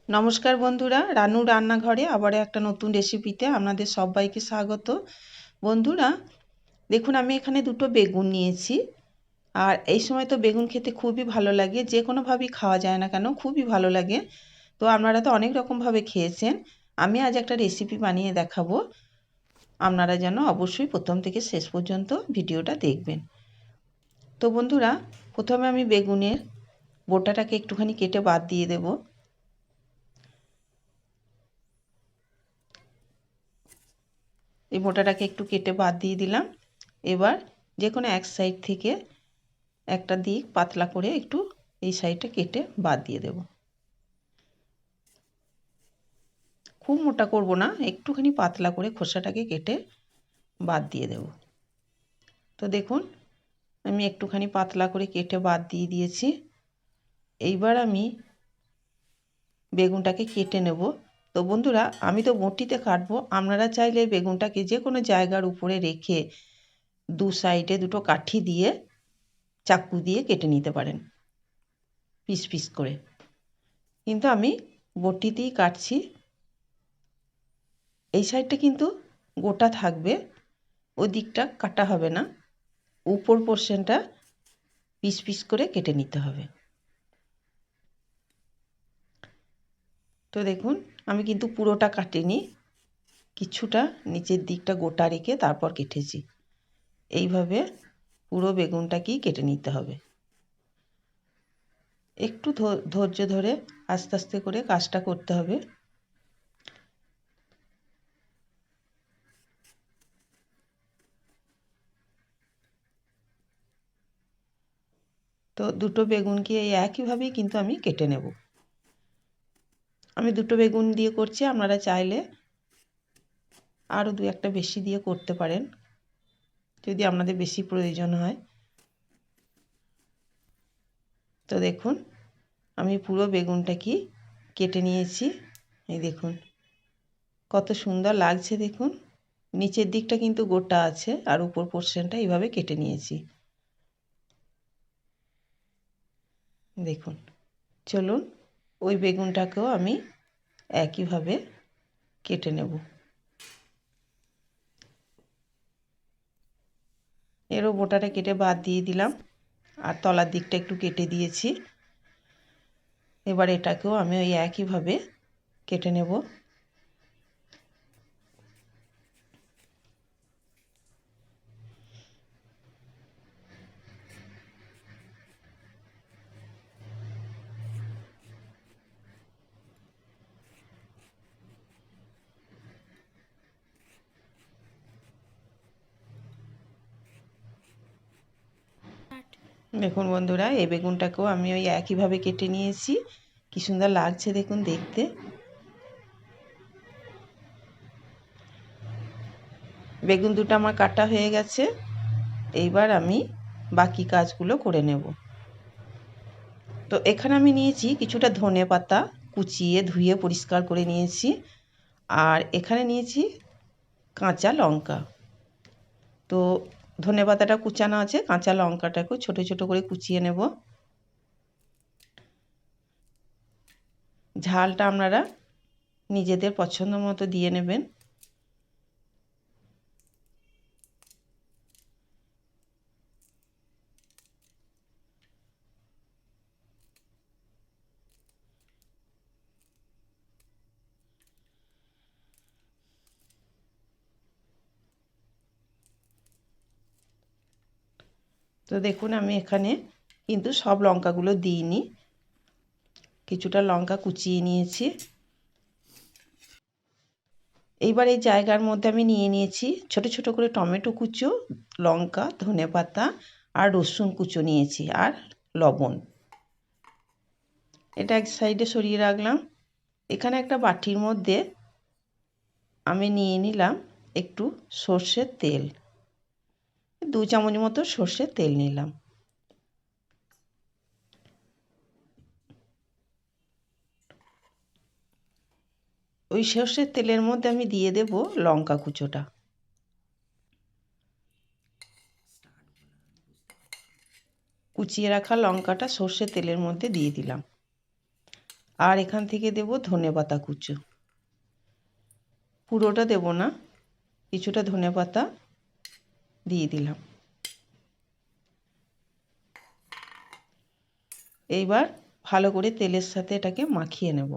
নমস্কার বন্ধুরা, রানুর রান্নাঘরে আবার একটা নতুন রেসিপিতে আপনাদের সবাইকে স্বাগত। বন্ধুরা দেখুন, আমি এখানে দুটো বেগুন নিয়েছি। আর এই সময় তো বেগুন খেতে খুবই ভালো লাগে, যে কোনোভাবেই খাওয়া যায় না কেন খুবই ভালো লাগে। তো আপনারা তো অনেক রকমভাবে খেয়েছেন, আমি আজ একটা রেসিপি বানিয়ে দেখাবো। আপনারা যেন অবশ্যই প্রথম থেকে শেষ পর্যন্ত ভিডিওটা দেখবেন। তো বন্ধুরা, প্রথমে আমি বেগুনের বোটাটাকে একটুখানি কেটে বাদ দিয়ে দেবো। এই বোটাটাকে একটু কেটে বাদ দিয়ে দিলাম। এবার যে কোনো এক সাইড থেকে একটা দিক পাতলা করে একটু এই সাইডটা কেটে বাদ দিয়ে দেব। খুব মোটা করব না, একটুখানি পাতলা করে খোসাটাকে কেটে বাদ দিয়ে দেব। তো দেখুন, আমি একটুখানি পাতলা করে কেটে বাদ দিয়ে দিয়েছি। এইবার আমি বেগুনটাকে কেটে নেব। তো বন্ধুরা, আমি তো বঁটিতে কাটবো, আপনারা চাইলে বেগুনটাকে যে কোনো জায়গার উপরে রেখে দু সাইডে দুটো কাঠি দিয়ে চাকু দিয়ে কেটে নিতে পারেন পিস পিস করে, কিন্তু আমি বঁটিতেই কাটছি। এই সাইডটা কিন্তু গোটা থাকবে, ওই দিকটা কাটা হবে না, উপর পোর্শনটা পিস পিস করে কেটে নিতে হবে। তো দেখুন, আমি কিন্তু পুরোটা কাটিনি, কিছুটা নিচের দিকটা গোটা রেখে তারপর কেটেছি। এইভাবে পুরো বেগুনটাকেই কেটে নিতে হবে। একটু ধৈর্য ধরে আস্তে আস্তে করে কাজটা করতে হবে। তো দুটো বেগুনকে এই একইভাবেই কিন্তু আমি কেটে নেব। আমি দুটো বেগুন দিয়ে করছি, আপনারা চাইলে আরও দু একটা বেশি দিয়ে করতে পারেন যদি আপনাদের বেশি প্রয়োজন হয়। তো দেখুন, আমি পুরো বেগুনটাকে কেটে নিয়েছি। এই দেখুন কত সুন্দর লাগছে, দেখুন নিচের দিকটা কিন্তু গোটা আছে আর উপর পোর্শনটা এইভাবে কেটে নিয়েছি। দেখুন, চলুন ওই বেগুনটাকেও আমি একইভাবে কেটে নেব। এরও বোটাটা কেটে বাদ দিয়ে দিলাম, আর তলার দিকটা একটু কেটে দিয়েছি। এবার এটাকেও আমি ওই একইভাবে কেটে নেব। দেখুন বন্ধুরা, এই বেগুনটাকেও আমি ওই একইভাবে কেটে নিয়েছি। কি সুন্দর লাগছে দেখুন দেখতে। বেগুন দুটো আমার কাটা হয়ে গেছে। এইবার আমি বাকি কাজগুলো করে নেব। তো এখানে আমি নিয়েছি কিছুটা ধনেপাতা, কুচিয়ে ধুয়ে পরিষ্কার করে নিয়েছি। আর এখানে নিয়েছি কাঁচা লঙ্কা। তো ধনেপাতাটা কুচানো আছে, কাঁচা লঙ্কাটাকেও ছোটো ছোটো করে কুচিয়ে নেব। ঝালটা আপনারা নিজেদের পছন্দ মতো দিয়ে নেবেন। তো দেখুন, আমি এখানে কিন্তু সব লঙ্কাগুলো দিইনি, কিছুটা লঙ্কা কুচিয়ে নিয়েছি। এইবার এই জায়গার মধ্যে আমি নিয়ে নিয়েছি ছোট ছোট করে টমেটো কুচো, লঙ্কা, ধনেপাতা আর রসুন কুচো নিয়েছি, আর লবণ। এটা এক সাইডে সরিয়ে রাখলাম। এখানে একটা বাটির মধ্যে আমি নিয়ে নিলাম একটু সর্ষের তেল, 2 চামচ মতো সর্ষের তেল নিলাম। ওই সর্ষের তেলের মধ্যে আমি দিয়ে দেব লঙ্কা কুচোটা। কুচিয়ে রাখা লঙ্কাটা সর্ষের তেলের মধ্যে দিয়ে দিলাম। আর এখান থেকে দেব ধনেপাতা কুচো, পুরোটা দেব না, কিছুটা ধনেপাতা দিয়ে দিলাম। এইবার ভালো করে তেলের সাথে এটাকে মাখিয়ে নেব।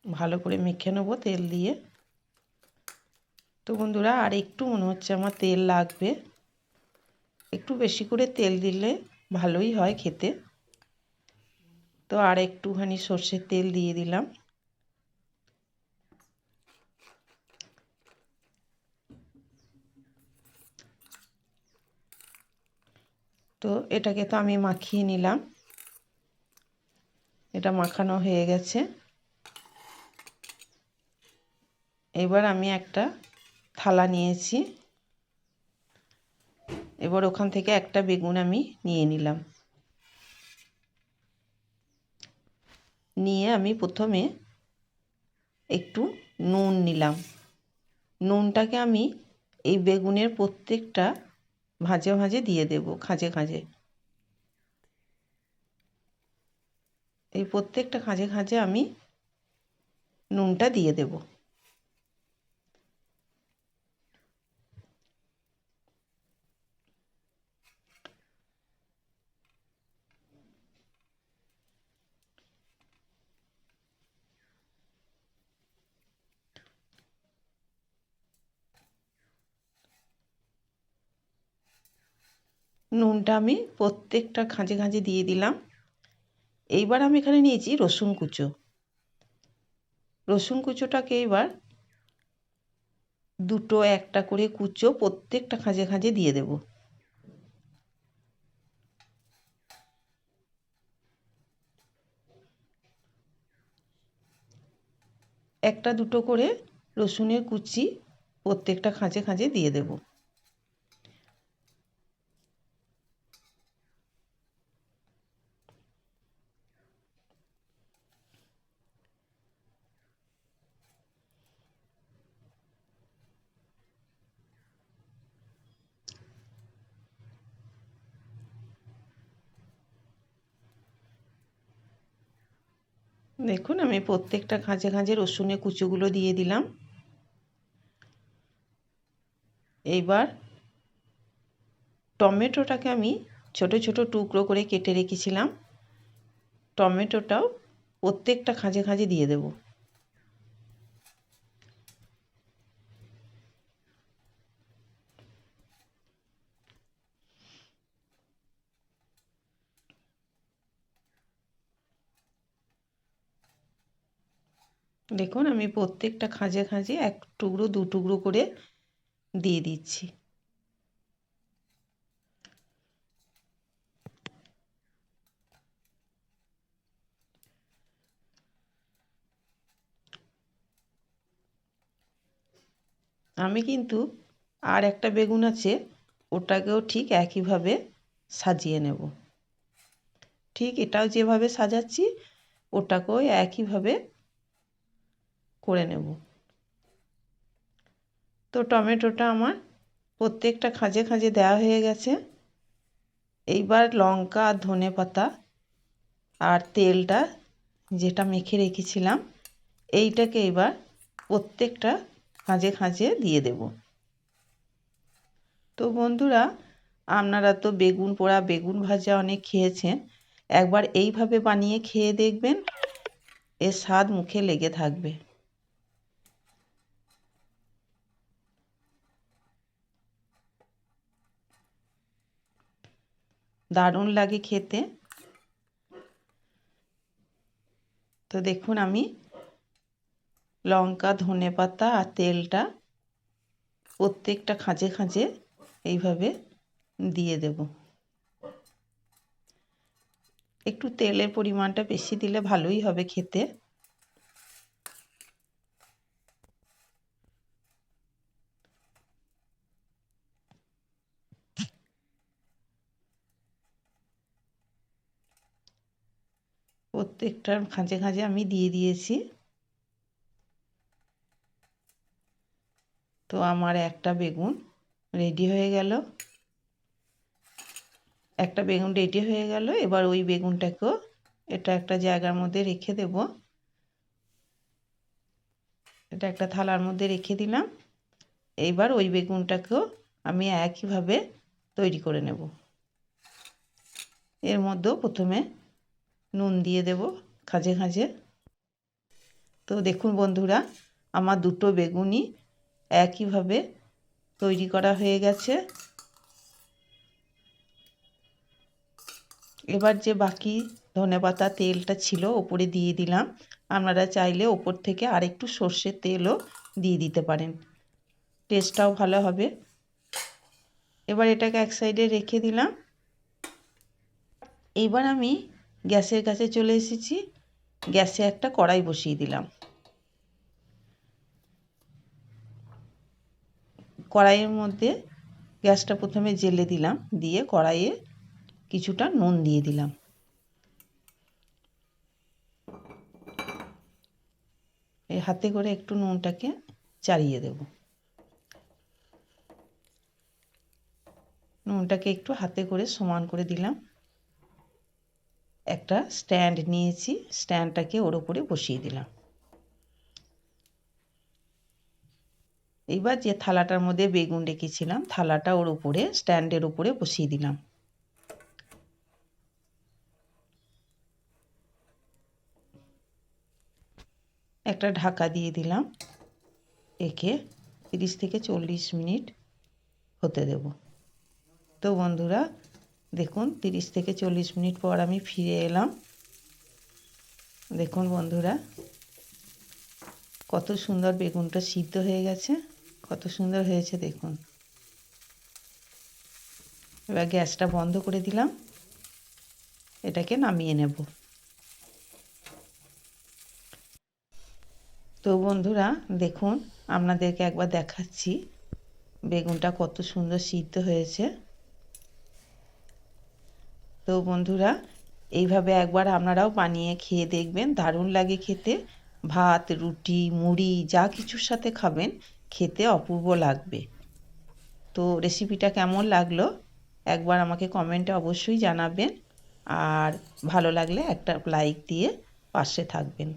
ভালো করে মেখে নেব তেল দিয়ে। তো বন্ধুরা আর একটু মনে হচ্ছে আমার তেল লাগবে, একটু বেশি করে তেল দিলে ভালোই হয় খেতে। তো আর একটুখানি সর্ষের তেল দিয়ে দিলাম। তো এটাকে তো আমি মাখিয়ে নিলাম, এটা মাখানো হয়ে গেছে। এবার আমি একটা থালা নিয়েছি, এবার ওখান থেকে একটা বেগুন আমি নিয়ে নিলাম। নিয়ে আমি প্রথমে একটু নুন নিলাম। নুনটাকে আমি এই বেগুনের প্রত্যেকটা ভাঁজে ভাঁজে দিয়ে দেব, খাঁজে খাঁজে। এই প্রত্যেকটা খাঁজে খাঁজে আমি নুনটা দিয়ে দেব। নুনটা আমি প্রত্যেকটা খাঁজে খাঁজে দিয়ে দিলাম। এইবার আমি এখানে নিয়েছি রসুন কুচো। রসুন কুচোটাকে এবার দুটো একটা করে কুচো প্রত্যেকটা খাঁজে খাঁজে দিয়ে দেব। একটা দুটো করে রসুনের কুচি প্রত্যেকটা খাঁজে খাঁজে দিয়ে দেব। দেখুন আমি প্রত্যেকটা খাঁজে খাঁজে রসুনের কুচোগুলো দিয়ে দিলাম। এইবার টমেটোটাকে আমি ছোট ছোট টুকরো করে কেটে রেখেছিলাম, টমেটোটাও প্রত্যেকটা খাঁজে খাঁজে দিয়ে দেব। দেখুন আমি প্রত্যেকটা খাঁজে খাঁজে এক টুকরো দু টুকরো করে দিয়ে দিচ্ছি। আমি কিন্তু আর একটা বেগুন আছে, ওটাকেও ঠিক একইভাবে সাজিয়ে নেব। ঠিক এটাও যেভাবে সাজাচ্ছি ওটাকেও একইভাবে করে নেব। তো টমেটোটা আমার প্রত্যেকটা খাঁজে খাঁজে দেওয়া হয়ে গেছে। এইবার লঙ্কা আর ধনেপাতা আর তেলটা যেটা মেখে রেখেছিলাম এইটাকে এবার প্রত্যেকটা খাঁজে খাঁজে দিয়ে দেব। তো বন্ধুরা আপনারা তো বেগুন পোড়া বেগুন ভাজা অনেক খেয়েছেন, একবার এইভাবে বানিয়ে খেয়ে দেখবেন, এর স্বাদ মুখে লেগে থাকবে। দারুণ লাগে খেতে। তো দেখুন আমি লঙ্কা ধনেপাতা আর তেলটা প্রত্যেকটা খাঁজে খাঁজে এইভাবে দিয়ে দেব। একটু তেলের পরিমাণটা বেশি দিলে ভালোই হবে খেতে। প্রত্যেকটার খাঁজে খাঁজে আমি দিয়ে দিয়েছি। তো আমার একটা বেগুন রেডি হয়ে গেল। এবার ওই বেগুনটাকেও এটা একটা জায়গার মধ্যে রেখে দেব। এটা একটা থালার মধ্যে রেখে দিলাম। এইবার ওই বেগুনটাকেও আমি একইভাবে তৈরি করে নেব। এর মধ্যেও প্রথমে নুন দিয়ে দেব খাঁজে খাঁজে। তো দেখুন বন্ধুরা, আমার দুটো বেগুনই একইভাবে তৈরি করা হয়ে গেছে। এবার যে বাকি ধনেপাতা তেলটা ছিল ওপরে দিয়ে দিলাম। আপনারা চাইলে ওপর থেকে আরেকটু সর্ষের তেলও দিয়ে দিতে পারেন, টেস্টটাও ভালো হবে। এবার এটাকে এক সাইডে রেখে দিলাম। এবার আমি গ্যাসের কাছে চলে এসেছি। গ্যাসে একটা কড়াই বসিয়ে দিলাম। কড়াইয়ের মধ্যে গ্যাসটা প্রথমে জ্বেলে দিলাম, দিয়ে কড়াইয়ে কিছুটা নুন দিয়ে দিলাম। এই হাতে করে একটু নুনটাকে চাড়িয়ে দেব। নুনটাকে একটু হাতে করে সমান করে দিলাম। একটা স্ট্যান্ড নিয়েছি, স্ট্যান্ডটাকে ওর উপরে বসিয়ে দিলাম। এইবার যে থালাটার মধ্যে বেগুন রেখেছিলাম থালাটা ওর উপরে স্ট্যান্ডের উপরে বসিয়ে দিলাম। একটা ঢাকা দিয়ে দিলাম। একে 30 থেকে 40 মিনিট হতে দেব। তো বন্ধুরা দেখুন 30 থেকে 40 মিনিট পর আমি ফিরে এলাম। দেখুন বন্ধুরা কত সুন্দর বেগুনটা সিদ্ধ হয়ে গেছে, কত সুন্দর হয়েছে দেখুন। এবার গ্যাসটা বন্ধ করে দিলাম, এটাকে নামিয়ে নেব। তো বন্ধুরা দেখুন আপনাদেরকে একবার দেখাচ্ছি বেগুনটা কত সুন্দর সিদ্ধ হয়েছে। তো বন্ধুরা এইভাবে একবার আপনারাও বানিয়ে খেয়ে দেখবেন, দারুণ লাগে খেতে। ভাত, রুটি, মুড়ি যা কিছুর সাথে খাবেন খেতে অপূর্ব লাগবে। তো রেসিপিটা কেমন লাগলো একবার আমাকে কমেন্টে অবশ্যই জানাবেন, আর ভালো লাগলে একটা লাইক দিয়ে পাশে থাকবেন।